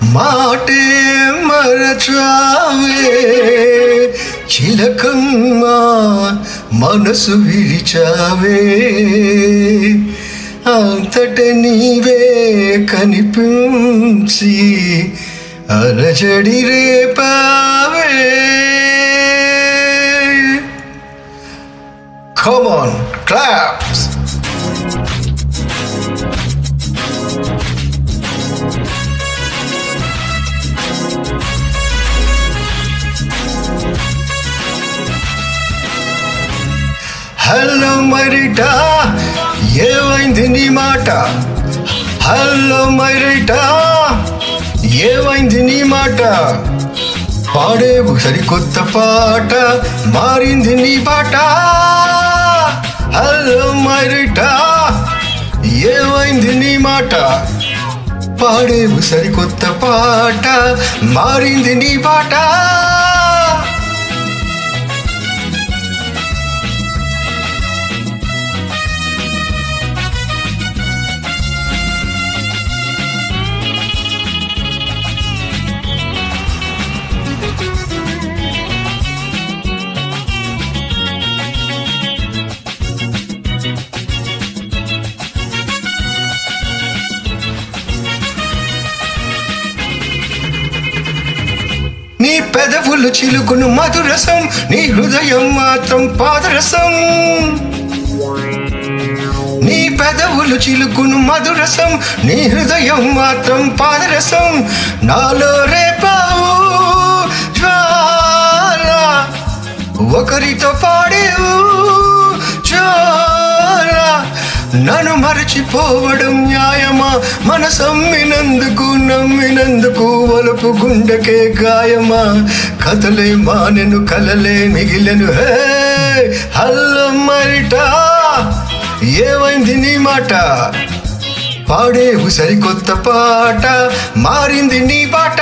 మాటే మరచావే చిలకమ్మ మనసు విరిచావే అంతట నీవే కనిపించి అలజడి రేపావే. Come on, claps! హలో మైరిటా ఏమైంది నీ మాట? హలో మైరిటా ఏమైంది నీ మాట? పాడేవు సరికొత్త పాట మారింది నీ పాట. హలో మైరిటా ఏమైంది నీ మాట? పాడేవు సరికొత్త పాట మారింది నీ పాట. నీ పెదవులు చిలుకును మధురసం, నీ హృదయం మాత్రం పాదరసం. నీ పెదవులు చిలుకును మధురసం, నీ హృదయం మాత్రం పాదరసం. నాలో రేపావు జ్వాల, ఒకరితో పాడేవు జ్వాల. నన్ను మరచిపోవడం న్యాయమా? మనసమ్మినందుకు నమ్మినందుకు వలుపు గుండెకే గాయమా? కథలే మానెను కలలే మిగిలెను. హే హలో మైరిటా ఏమైంది నీ మాట? పాడేవు సరికొత్త పాట మారింది నీ పాట.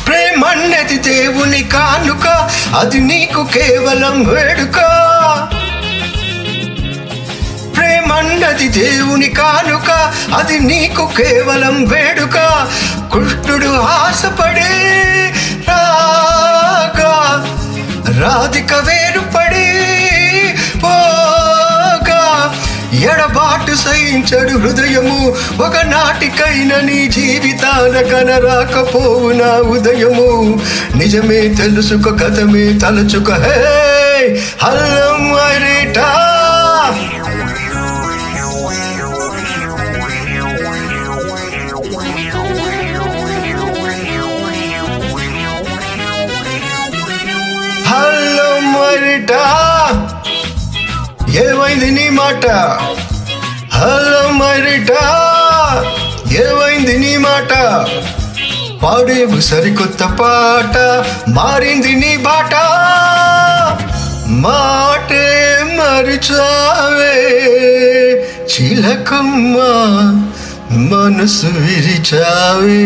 ప్రేమన్నది దేవుని కానుక, అది నీకు కేవలం వేడుక. ప్రేమన్నది దేవుని కానుక, అది నీకు కేవలం వేడుక. కృష్ణుడు ఆశపడి రాగా, రాధిక వేరుపడి పోగా. ఎడబాటు సహించడు హృదయము, ఒకనాటికైనా నీ జీవితాన కనరాకపోవు నా ఉదయము. నిజమే తెలుసుకో కథమే తలచుక. హే హలో మైరిటా హలో మైరిటా ఏమైంది నీ మాట? హలో మైరిటా ఏమైంది నీ మాట? పాడేవు సరికొత్త పాట మారింది నీ బాట. మాటే మరిచావే చిలకమ్మ మనసు విరిచావే.